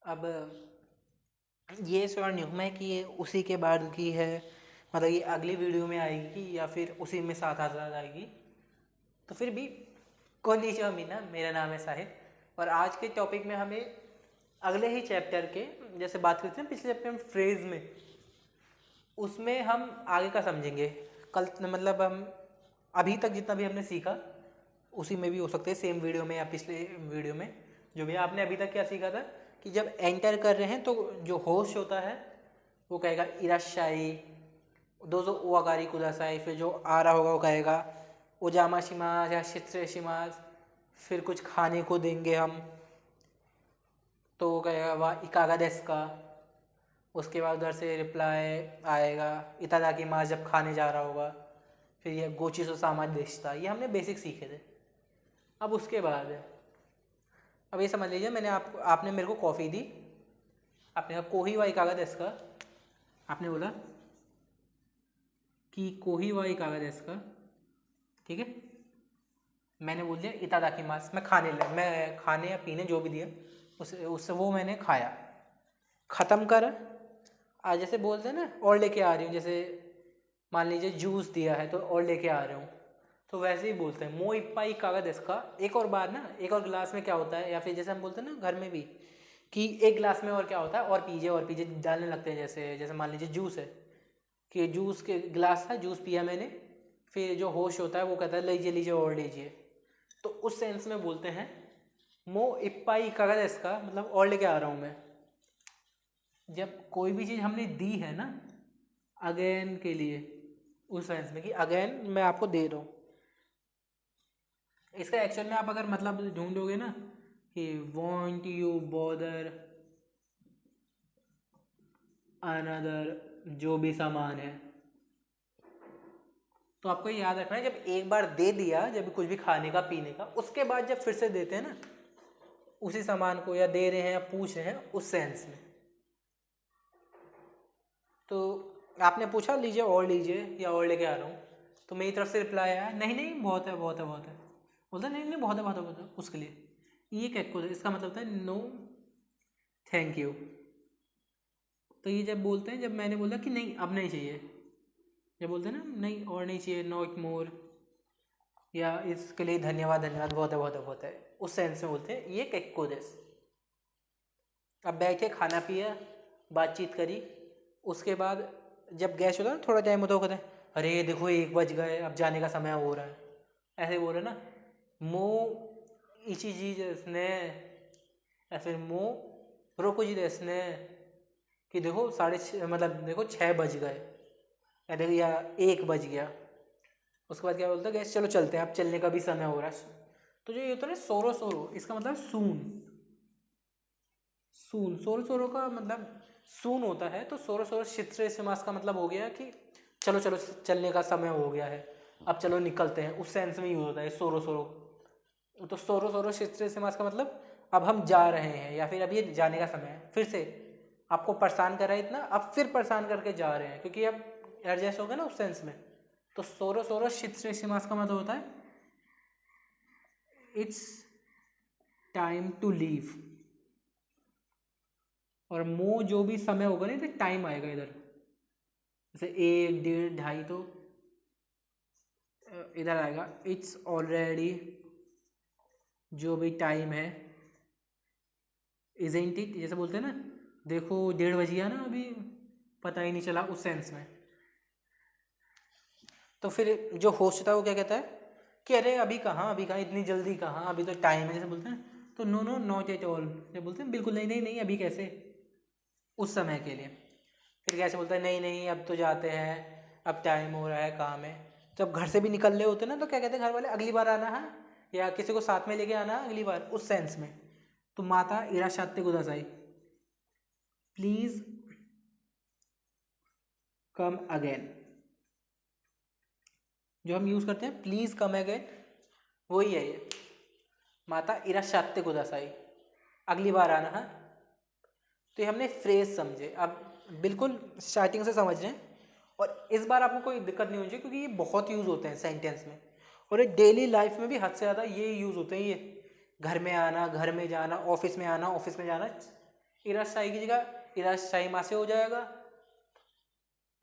अब ये स्वर्णयुग्म है कि ये उसी के बाद की है, मतलब ये अगली वीडियो में आएगी या फिर उसी में साथ साथ आएगी। तो फिर भी कोनिचिवा मीना, मेरा नाम है साहिब और आज के टॉपिक में हमें अगले ही चैप्टर के जैसे बात करते हैं पिछले चैप्टर में फ्रेज में, उसमें हम आगे का समझेंगे। कल मतलब हम अभी तक जितना भी हमने सीखा उसी में भी हो सकते हैं, सेम वीडियो में या पिछले वीडियो में जो भी आपने अभी तक क्या सीखा था कि जब एंटर कर रहे हैं तो जो होस्ट होता है वो कहेगा इराशाई, दोजो ओगारी कुदासाई, फिर जो आ रहा होगा वो कहेगा ओजामा शिमास या शित्रे शिमास, फिर कुछ खाने को देंगे हम तो वो कहेगा वाह इकागा देस का। उसके बाद उधर से रिप्लाई आएगा इतादाकी मास जब खाने जा रहा होगा। फिर ये गोचिसो सामा देशता, ये हमने बेसिक सीखे थे। अब उसके बाद अब ये समझ लीजिए मैंने आपने मेरे को कॉफ़ी दी, आपने कहा कोही वाई कागा देस का, आपने बोला कि कोही वाई कागा देस का, ठीक है। मैंने बोल दिया इतादाकी मास, मैं खाने या पीने जो भी दिया उससे वो मैंने खाया, ख़त्म कर। आज जैसे बोलते हैं ना और लेके आ रही हूँ, जैसे मान लीजिए जूस दिया है तो और लेके आ रहा हूँ, तो वैसे ही बोलते हैं मो इप्पाई कागज इसका। एक और बार ना, एक और गिलास में क्या होता है, या फिर जैसे हम बोलते हैं ना घर में भी कि एक गिलास में और क्या होता है और पीजिए डालने लगते हैं। जैसे जैसे मान लीजिए जूस है कि जूस के गिलास था, जूस पिया मैंने, फिर जो होश होता है वो कहता है लीजिए लीजिए और लीजिए, तो उस सेंस में बोलते हैं मो इप्पाई कागज इसका, मतलब और लेके आ रहा हूँ मैं। जब कोई भी चीज़ हमने दी है ना अगेन के लिए, उस सेंस में कि अगेन मैं आपको दे रहा हूँ। इसका एक्चुअल में आप अगर मतलब ढूंढोगे ना कि वॉन्ट यू बॉदर अनदर, जो भी सामान है, तो आपको याद रखना है जब एक बार दे दिया, जब कुछ भी खाने का पीने का, उसके बाद जब फिर से देते हैं ना उसी सामान को, या दे रहे हैं या पूछ रहे हैं, उस सेंस में। तो आपने पूछा लीजिए या और लेके आ रहा हूँ, तो मेरी तरफ से रिप्लाई आया नहीं नहीं बहुत है बहुत है बहुत है, बोलता नहीं नहीं बहुत है बहुत है बहुत है, उसके लिए ये कैक्को, इसका मतलब होता है नो थैंक यू। तो ये जब बोलते हैं, जब मैंने बोला कि नहीं अब नहीं चाहिए, जब बोलते हैं ना नहीं और नहीं चाहिए, नॉट मोर, या इसके लिए धन्यवाद धन्यवाद बहुत है बहुत है बहुत है, उस सेंस में बोलते हैं ये कैक्को देस। अब बैठे खाना पिया, बातचीत करी, उसके बाद जब गैस होता है ना थोड़ा टाइम होता है, अरे देखो 1 बज गए अब जाने का समय हो रहा है, ऐसे बोल रहे ना मो इची जी ने, या फिर मो रोको जी ने, कि देखो 6:30 मतलब देखो 6 बज गए, या देखो या 1 बज गया। उसके बाद क्या बोलता है गैस चलो चलते हैं अब चलने का भी समय हो रहा है। तो जो ये होता है ना सोरो सोरो, इसका मतलब सून, सून सोरो सोरो का मतलब सून होता है, तो सोरो सोरो शित्रे समास का मतलब हो गया कि चलो चलो चलने का समय हो गया है, अब चलो निकलते हैं, उस सेंस में यूज होता है सोरो सोरो। तो सोरो सोरो शित्रे समास का मतलब अब हम जा रहे हैं, या फिर अब ये जाने का समय है, फिर से आपको परेशान कर रहा है इतना, अब फिर परेशान करके जा रहे हैं क्योंकि अब एडजस्ट हो गया ना उस सेंस में। तो सोरो सोरो शित्रे समास का मतलब होता है इट्स टाइम टू लीव, और मो जो भी समय होगा ना तो टाइम आएगा इधर, जैसे 1 1:30 2 तो इधर आएगा इट्स ऑलरेडी, जो भी टाइम है, इजेंट इट, जैसे बोलते हैं ना देखो 1:30 बज गया ना अभी पता ही नहीं चला, उस सेंस में। तो फिर जो होस्ट था वो क्या कहता है कि अरे अभी कहाँ इतनी जल्दी कहाँ, अभी तो टाइम है, जैसे बोलते हैं। तो no no not at all, जब बोलते हैं बिल्कुल नहीं नहीं नहीं अभी कैसे, उस समय के लिए। फिर कैसे बोलता है नहीं नहीं अब तो जाते हैं, अब टाइम हो रहा है काम है। जब घर से भी निकल रहे होते ना तो क्या कहते हैं घर वाले अगली बार आना है, या किसी को साथ में लेके आना है अगली बार, उस सेंस में। तो माता इराशाते गुदासाई, प्लीज कम अगेन, जो हम यूज़ करते हैं प्लीज़ कम अगेन, वही है ये माता इराशाते गुदासाई, अगली बार आना है। तो ये हमने फ्रेज समझे, अब बिल्कुल स्टार्टिंग से समझ रहे हैं, और इस बार आपको कोई दिक्कत नहीं होनी चाहिए क्योंकि ये बहुत यूज़ होते हैं सेंटेंस में, और ये डेली लाइफ में भी हद से ज़्यादा ये यूज़ होते हैं। ये घर में आना, घर में जाना, ऑफिस में आना, ऑफिस में जाना, इराशाई की जगह इराशाई मासे हो जाएगा।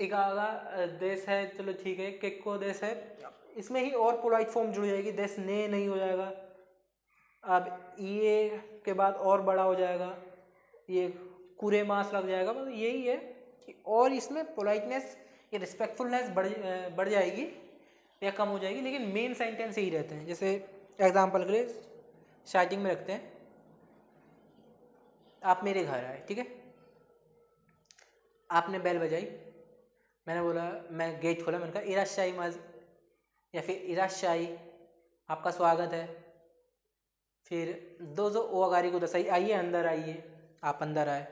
इकागा देश है, चलो ठीक है, केक्को देश है, इसमें ही और पोलाइट फॉर्म जुड़ जाएगी, देश ने नहीं हो जाएगा। अब ये के बाद और बड़ा हो जाएगा, ये कुरे मास लग जाएगा। मतलब यही है कि और इसमें पोलाइटनेस या रिस्पेक्टफुलनेस बढ़ जाएगी या कम हो जाएगी, लेकिन मेन सेंटेंस यही रहते हैं। जैसे एग्जाम्पल के लिए स्टार्टिंग में रखते हैं, आप मेरे घर आए, ठीक है, आपने बेल बजाई, मैंने बोला, मैं गेट खोला, मैंने कहा इराशाई माज या फिर इराशाई, आपका स्वागत है। फिर दोजो ओ अगारी को दसाई, आइए अंदर आइए, आप अंदर आए।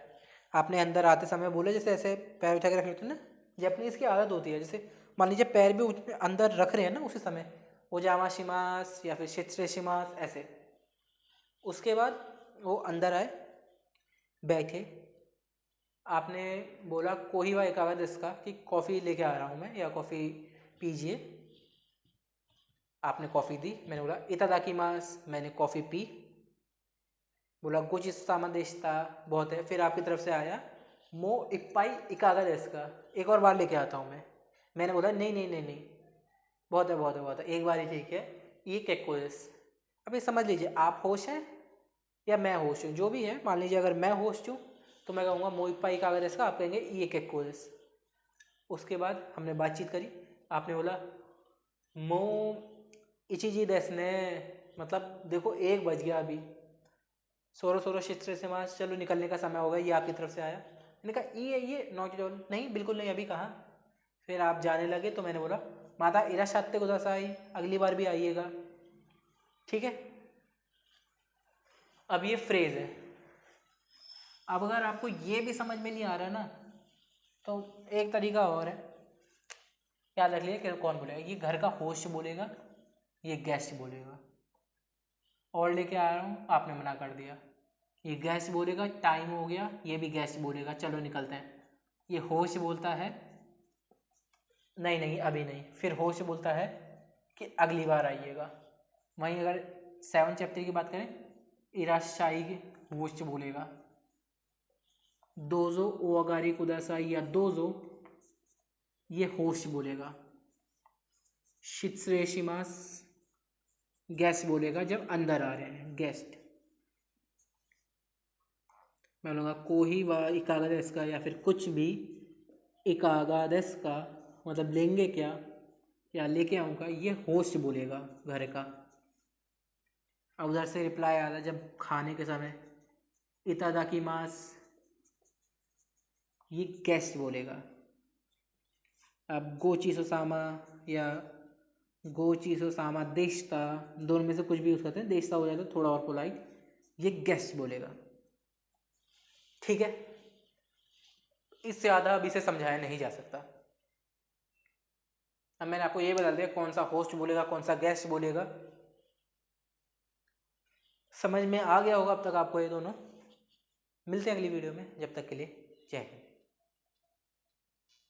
आपने अंदर आते समय बोले, जैसे ऐसे पैर उठा के रख लेते हैं ना, जैपनीज की आदत होती है, जैसे मान लीजिए पैर भी अंदर रख रहे हैं ना उसी समय, ओजामा शिमास या फिर शित्रे शिमास ऐसे। उसके बाद वो अंदर आए, बैठे, आपने बोला कोई वा एकागा इसका कि कॉफ़ी लेके आ रहा हूँ मैं, या कॉफ़ी पीजिए। आपने कॉफ़ी दी, मैंने बोला इतादाकिमास, मैंने कॉफ़ी पी। बोला गोची सामादेशता, बहुत है। फिर आपकी तरफ से आया मो इप्पाई इकागा इसका, एक और बार लेके आता हूँ मैं। मैंने बोला नहीं नहीं नहीं नहीं, बहुत है बहुत है बहुत है, एक बार ही ठीक है, ये केक्को दिस। अभी समझ लीजिए, आप होश हैं या मैं होश हूँ, जो भी है, मान लीजिए अगर मैं होस्ट हूँ तो मैं कहूँगा मोइपाई कागज इसका, आप कहेंगे ये केक्को दिस। उसके बाद हमने बातचीत करी, आपने बोला मो इचिजी देस ने, मतलब देखो 1 बज गया अभी, सोरो सोरो शित्र से मास, चलो निकलने का समय होगा, ये आपकी तरफ से आया। मैंने कहा ये नॉट एट ऑल, नहीं बिल्कुल नहीं, अभी कहाँ। फिर आप जाने लगे तो मैंने बोला माता इराशाते गुदासाई, अगली बार भी आइएगा, ठीक है। अब ये फ्रेज है। अब अगर आपको ये भी समझ में नहीं आ रहा ना, तो एक तरीका और है, याद रख लीजिए कौन बोलेगा। ये घर का होस्ट बोलेगा, ये गेस्ट बोलेगा। और लेके आ रहा हूँ, आपने मना कर दिया, ये गेस्ट बोलेगा, टाइम हो गया, ये भी गेस्ट बोलेगा, चलो निकलते हैं। ये होस्ट बोलता है नहीं नहीं अभी नहीं, फिर होस्ट बोलता है कि अगली बार आइएगा। वहीं अगर 7 चैप्टर की बात करें, इराशाई होस्ट बोलेगा, दोजो ओगारी कुदासाई या दोजो, ये होस्ट बोलेगा। शित्सुरेशिमास गेस्ट बोलेगा जब अंदर आ रहे हैं, गेस्ट। मैं बोलूँगा कोही वा इकागादेस का, या फिर कुछ भी इकागादेस का, मतलब लेंगे क्या या लेके आऊँगा, ये होस्ट बोलेगा घर का। अब उधर से रिप्लाई आ रहा जब खाने के समय, इतादाकिमास, ये गेस्ट बोलेगा। अब गोचीसो सामा या गोचीसो सामा देशता, दोनों में से कुछ भी यूज़ करते हैं, देशता हो जाता है थोड़ा और पोलाइट, ये गेस्ट बोलेगा, ठीक है। इससे ज़्यादा अभी से समझाया नहीं जा सकता। अब मैंने आपको ये बता दिया कौन सा होस्ट बोलेगा, कौन सा गेस्ट बोलेगा, समझ में आ गया होगा अब तक आपको ये दोनों। मिलते हैं अगली वीडियो में, जब तक के लिए जय हिंद।